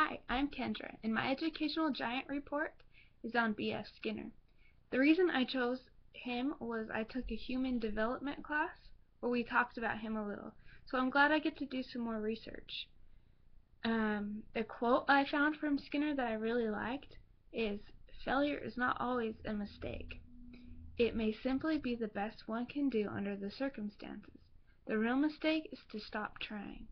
Hi, I'm Kendra, and my educational giant report is on B.F. Skinner. The reason I chose him was I took a human development class where we talked about him a little, so I'm glad I get to do some more research. The quote I found from Skinner that I really liked is, "Failure is not always a mistake. It may simply be the best one can do under the circumstances. The real mistake is to stop trying."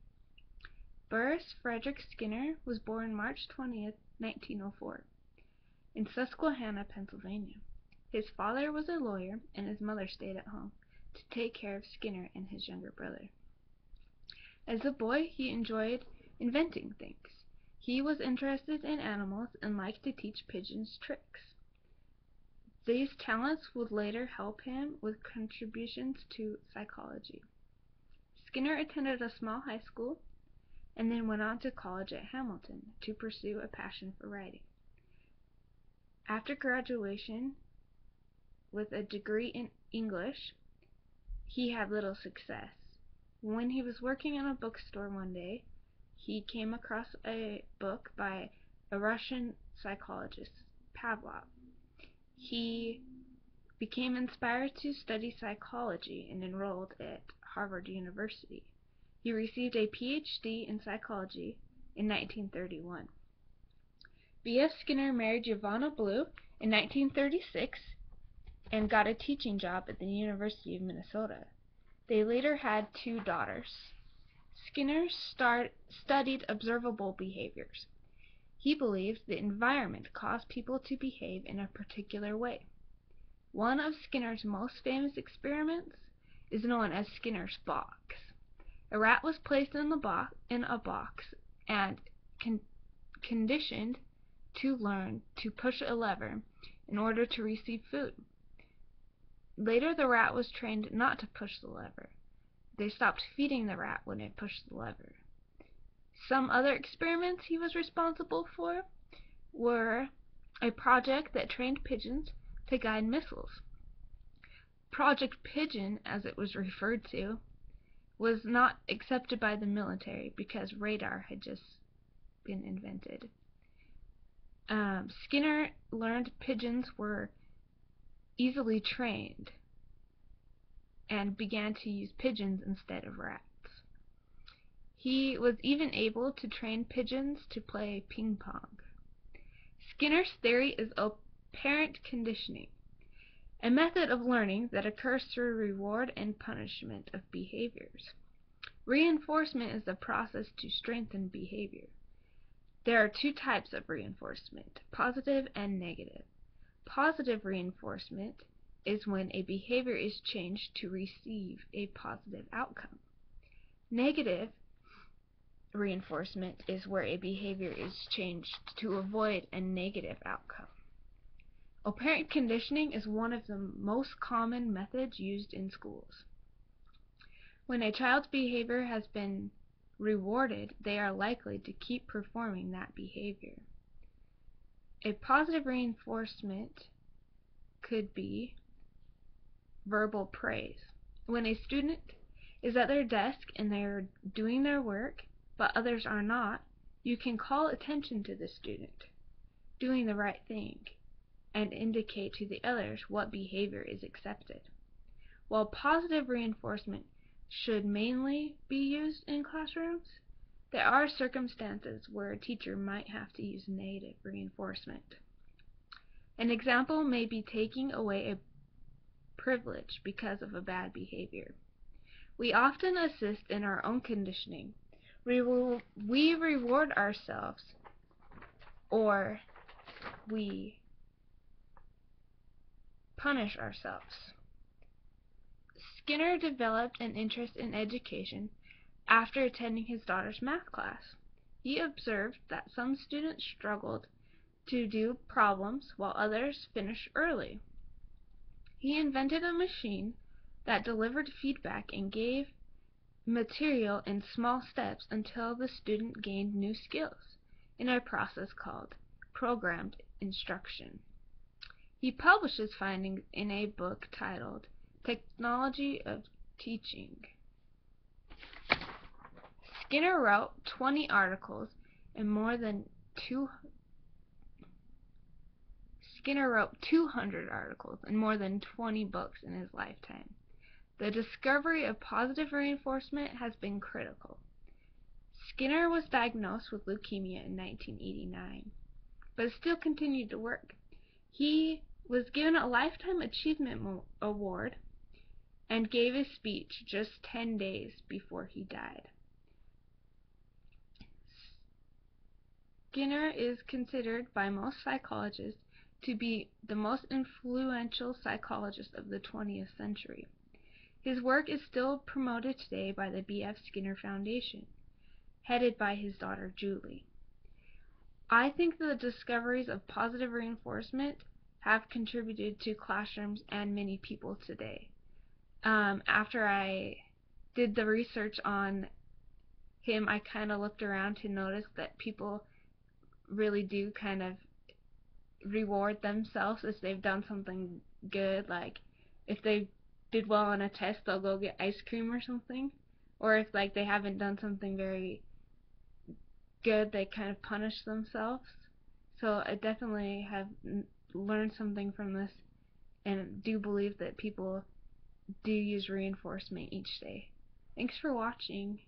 Burris Frederick Skinner was born March 20th, 1904, in Susquehanna, Pennsylvania. His father was a lawyer, and his mother stayed at home to take care of Skinner and his younger brother. As a boy, he enjoyed inventing things. He was interested in animals and liked to teach pigeons tricks. These talents would later help him with contributions to psychology. Skinner attended a small high school and then went on to college at Hamilton to pursue a passion for writing. After graduation with a degree in English, he had little success. When he was working in a bookstore one day, he came across a book by a Russian psychologist, Pavlov. He became inspired to study psychology and enrolled at Harvard University. He received a Ph.D. in psychology in 1931. B.F. Skinner married Giovanna Blue in 1936 and got a teaching job at the University of Minnesota. They later had 2 daughters. Skinner studied observable behaviors. He believed the environment caused people to behave in a particular way. One of Skinner's most famous experiments is known as Skinner's box. A rat was placed in a box and conditioned to learn to push a lever in order to receive food. Later, the rat was trained not to push the lever. They stopped feeding the rat when it pushed the lever. Some other experiments he was responsible for were a project that trained pigeons to guide missiles. Project Pigeon, as it was referred to, was not accepted by the military because radar had just been invented. Skinner learned pigeons were easily trained and began to use pigeons instead of rats. He was even able to train pigeons to play ping pong. Skinner's theory is operant conditioning, a method of learning that occurs through reward and punishment of behaviors. Reinforcement is the process to strengthen behavior. There are 2 types of reinforcement, positive and negative. Positive reinforcement is when a behavior is changed to receive a positive outcome. Negative reinforcement is where a behavior is changed to avoid a negative outcome. Operant conditioning is one of the most common methods used in schools. When a child's behavior has been rewarded, they are likely to keep performing that behavior. A positive reinforcement could be verbal praise. When a student is at their desk and they are doing their work, but others are not, you can call attention to the student doing the right thing and indicate to the others what behavior is accepted. While positive reinforcement should mainly be used in classrooms, there are circumstances where a teacher might have to use negative reinforcement. An example may be taking away a privilege because of a bad behavior. We often assist in our own conditioning. We reward ourselves, or we punish ourselves. Skinner developed an interest in education after attending his daughter's math class. He observed that some students struggled to do problems while others finished early. He invented a machine that delivered feedback and gave material in small steps until the student gained new skills in a process called programmed instruction. He published his findings in a book titled Technology of Teaching. Skinner wrote 20 articles and more than Skinner wrote 200 articles and more than 20 books in his lifetime. The discovery of positive reinforcement has been critical. Skinner was diagnosed with leukemia in 1989, but still continued to work. He was given a Lifetime Achievement Award and gave his speech just 10 days before he died. Skinner is considered by most psychologists to be the most influential psychologist of the 20th century. His work is still promoted today by the B.F. Skinner Foundation, headed by his daughter Julie. I think the discoveries of positive reinforcement have contributed to classrooms and many people today. After I did the research on him, I kind of looked around to notice that people really do kind of reward themselves if they've done something good. Like if they did well on a test, they'll go get ice cream or something. Or if like they haven't done something very good, they kind of punish themselves. So I definitely have learned something from this and do believe that people do use reinforcement each day. Thanks for watching.